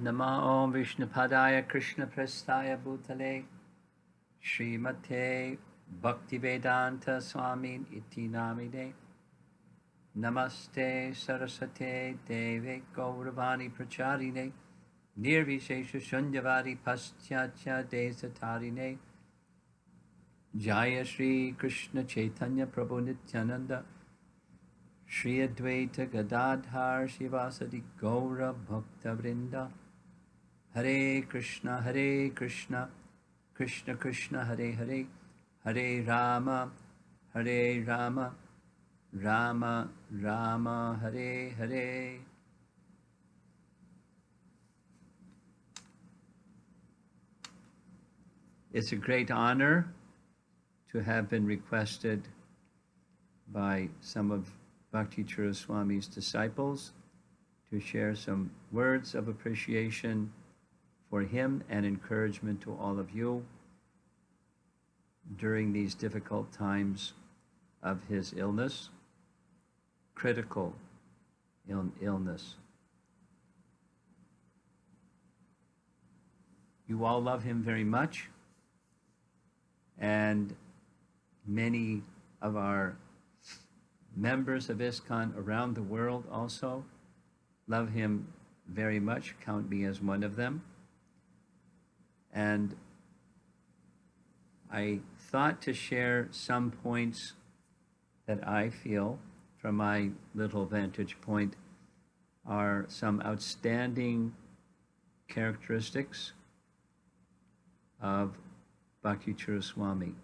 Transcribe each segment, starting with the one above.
Namo Vishnupadaya Krishna Prestaya Bhutale Srimate Bhaktivedanta Swami Iti Namine Namaste Saraswate Deve Gauravani Pracharine Nirvishesha Shunyavadi Paschatya Desatarine Jaya Shri Krishna Chaitanya Prabhu Nityananda Shri Advaita Gadadhar Shivasadi Gaura Bhakta Vrinda Hare Krishna Krishna Krishna Hare Hare Hare Rama Rama Rama Rama Hare Hare. It's a great honor to have been requested by some of Bhakti Charu Swami's disciples to share some words of appreciation for him and encouragement to all of you during these difficult times of his illness, critical illness. You all love him very much, and many of our members of ISKCON around the world also love him very much, count me as one of them. And I thought to share some points that I feel, from my little vantage point, are some outstanding characteristics of Bhakti Charu Swami.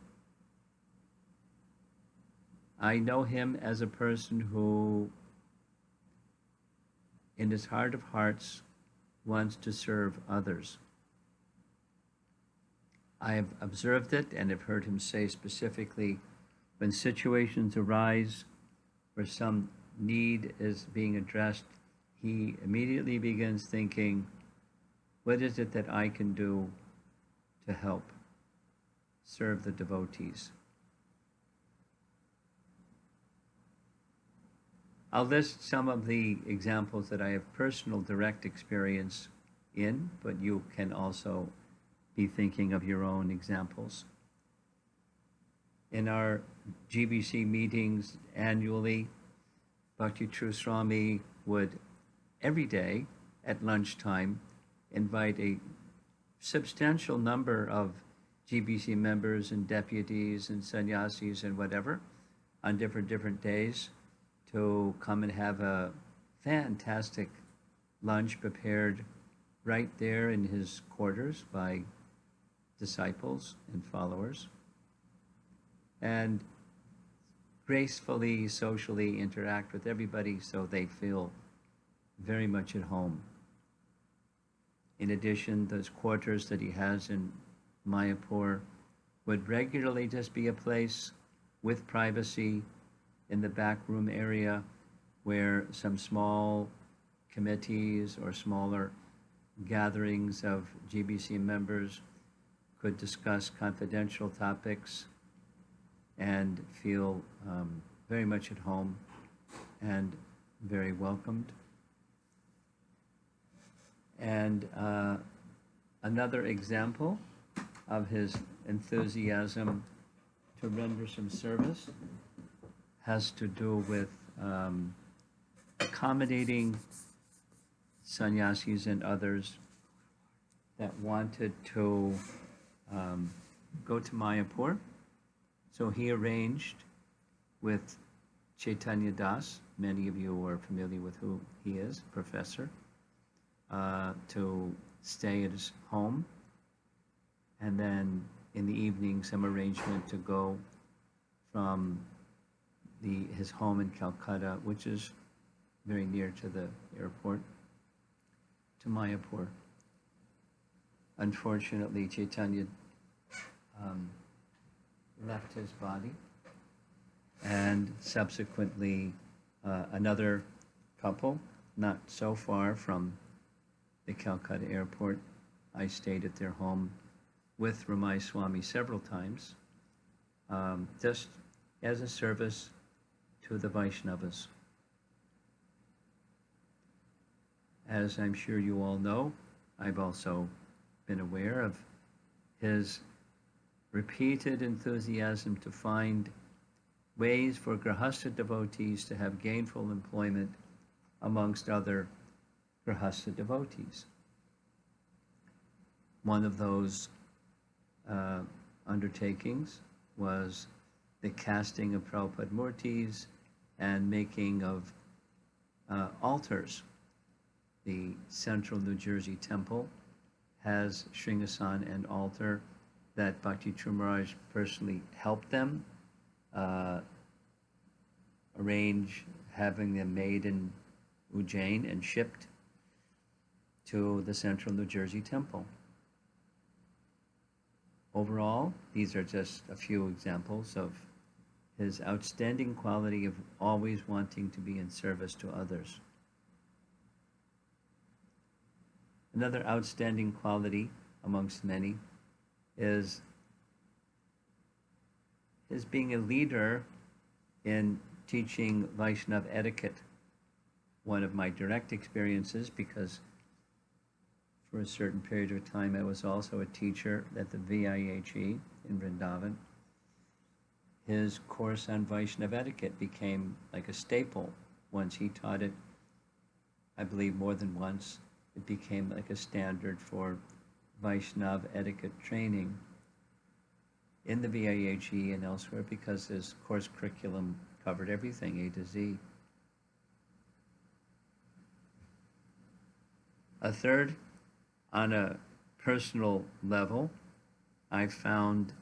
I know him as a person who, in his heart of hearts, wants to serve others. I have observed it and have heard him say specifically, when situations arise where some need is being addressed, he immediately begins thinking, what is it that I can do to help serve the devotees? I'll list some of the examples that I have personal direct experience in, but you can also be thinking of your own examples. In our GBC meetings annually, Bhakti Charu Swami would every day at lunchtime invite a substantial number of GBC members and deputies and sannyasis and whatever on different days to come and have a fantastic lunch prepared right there in his quarters by disciples and followers, and gracefully, socially interact with everybody so they feel very much at home. In addition, those quarters that he has in Mayapur would regularly just be a place with privacy in the back room area where some small committees or smaller gatherings of GBC members could discuss confidential topics and feel very much at home and very welcomed. And another example of his enthusiasm to render some service has to do with accommodating sannyasis and others that wanted to go to Mayapur. So he arranged with Chaitanya Das, many of you are familiar with who he is, professor, to stay at his home, and then in the evening some arrangement to go from his home in Calcutta, which is very near to the airport, to Mayapur. Unfortunately, Chaitanya left his body, and subsequently another couple, not so far from the Calcutta airport, I stayed at their home with Ramai Swami several times, just as a service to the Vaishnavas. As I'm sure you all know, I've also been aware of his repeated enthusiasm to find ways for Grihastha devotees to have gainful employment amongst other Grihastha devotees. One of those undertakings was the casting of Prabhupada Murtis and making of altars. The central New Jersey temple has Sringasan and altar that Bhakti Charu Maharaj personally helped them arrange, having them made in Ujjain and shipped to the central New Jersey temple. Overall, these are just a few examples of his outstanding quality of always wanting to be in service to others. Another outstanding quality amongst many is his being a leader in teaching Vaishnava etiquette. One of my direct experiences, because for a certain period of time I was also a teacher at the VIHE in Vrindavan. His course on Vaishnava etiquette became like a staple. Once he taught it, I believe more than once, it became like a standard for Vaishnava etiquette training in the VIHE and elsewhere, because his course curriculum covered everything, A to Z. A third, on a personal level, I found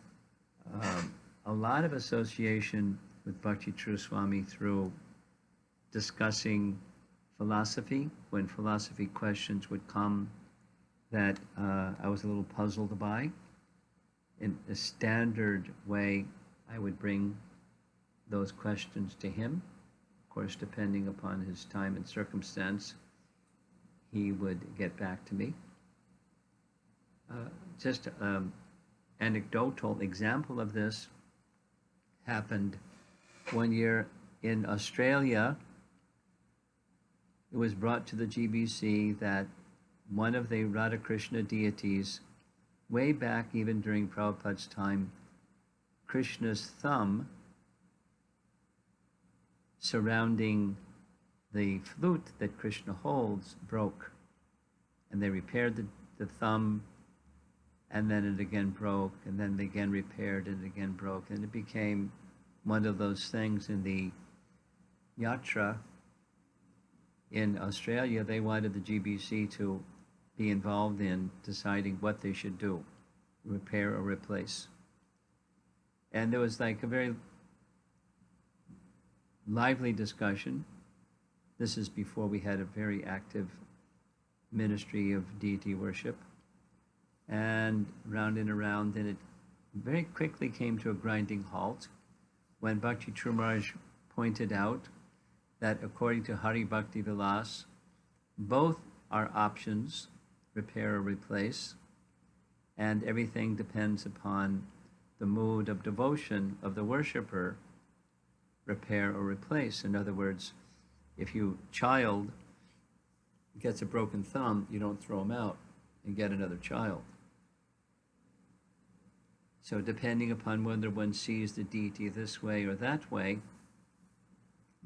a lot of association with Bhakti Charu Swami through discussing philosophy. When philosophy questions would come that I was a little puzzled by, in a standard way, I would bring those questions to him. Of course, depending upon his time and circumstance, he would get back to me. Just anecdotal example of this happened one year in Australia. It was brought to the GBC that one of the Radha Krishna deities, way back even during Prabhupada's time, Krishna's thumb surrounding the flute that Krishna holds broke. And they repaired the thumb, and then it again broke, and then they again repaired and it again broke. And it became one of those things in the yatra in Australia. They wanted the GBC to be involved in deciding what they should do, repair or replace. And there was like a very lively discussion. This is before we had a very active ministry of deity worship. And round and around, and it very quickly came to a grinding halt when Bhakti Charu Maharaj pointed out that according to Hari Bhakti Vilas, both are options, repair or replace, and everything depends upon the mood of devotion of the worshipper, repair or replace. In other words, if your child gets a broken thumb, you don't throw him out and get another child. So depending upon whether one sees the deity this way or that way,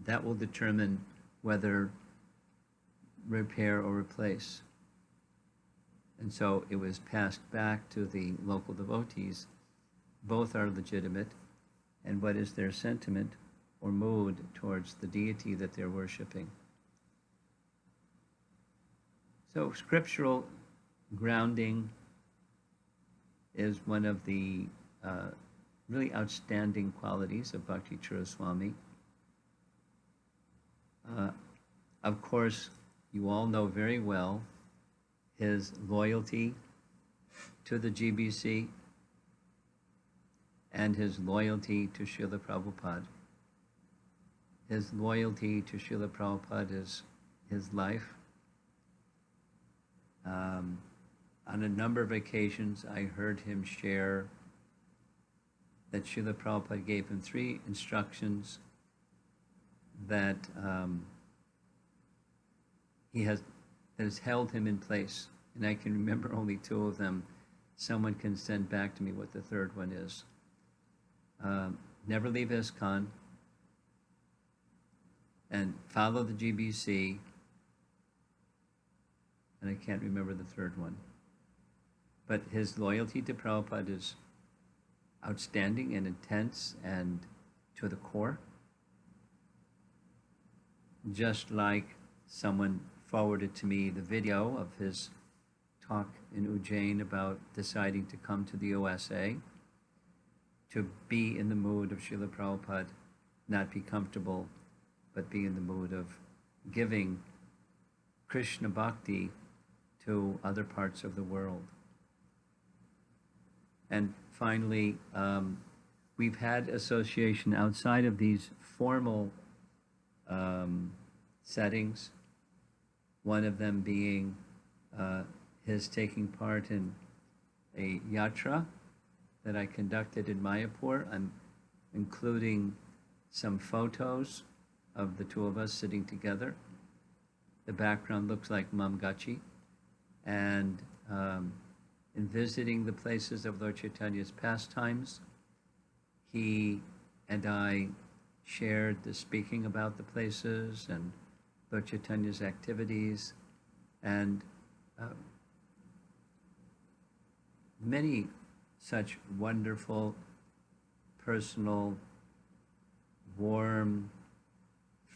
that will determine whether repair or replace. And so it was passed back to the local devotees. Both are legitimate, and what is their sentiment or mood towards the deity that they're worshiping. So scriptural grounding is one of the really outstanding qualities of Bhakti Charu Swami. Of course, you all know very well his loyalty to the GBC and his loyalty to Srila Prabhupada. His loyalty to Srila Prabhupada is his life. On a number of occasions, I heard him share that Srila Prabhupada gave him 3 instructions that that has held him in place and I can remember only two of them. Someone can send back to me what the third one is. Never leave ISKCON, and follow the GBC, and I can't remember the third one. But his loyalty to Prabhupada is outstanding and intense and to the core. Just like someone forwarded to me the video of his talk in Ujjain about deciding to come to the USA, to be in the mood of Srila Prabhupada, not be comfortable, but be in the mood of giving Krishna Bhakti to other parts of the world. And finally, we've had association outside of these formal settings, one of them being his taking part in a yatra that I conducted in Mayapur. I'm including some photos of the two of us sitting together. The background looks like Mamgachi. And in visiting the places of Lord Chaitanya's pastimes, he and I shared the speaking about the places and Lord Chaitanya's activities, and many such wonderful, personal, warm,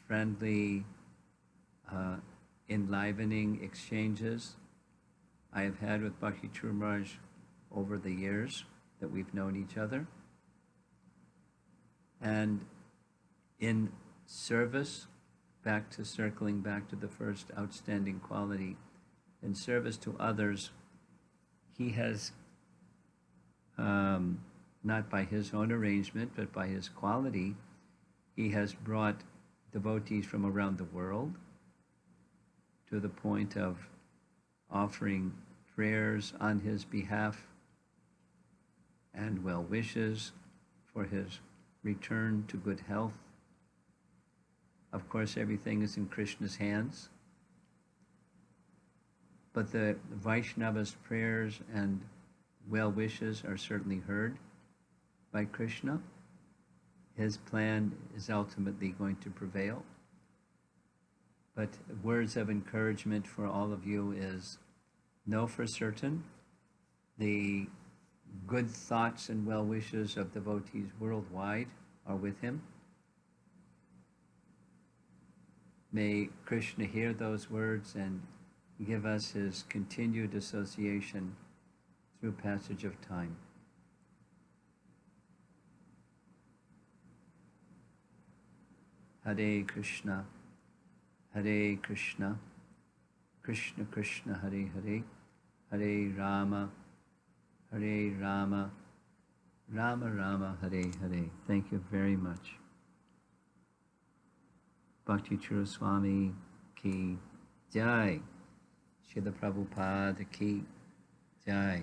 friendly, enlivening exchanges I have had with Bhakti Charu Maharaj over the years that we've known each other. And in service, circling back to the first outstanding quality, in service to others, he has, not by his own arrangement, but by his quality, he has brought devotees from around the world to the point of offering prayers on his behalf and well wishes for his return to good health. Of course, everything is in Krishna's hands, but the Vaishnava's prayers and well wishes are certainly heard by Krishna. His plan is ultimately going to prevail. But words of encouragement for all of you is, know for certain the good thoughts and well wishes of devotees worldwide are with him. May Krishna hear those words and give us his continued association through passage of time. Hare Krishna, Hare Krishna, Krishna Krishna, Hare Hare, Hare Rama, Hare Rama, Rama Rama, Hare Hare. Thank you very much. Bhakti Charu Swami ki Jai. Srila Prabhupada ki Jai.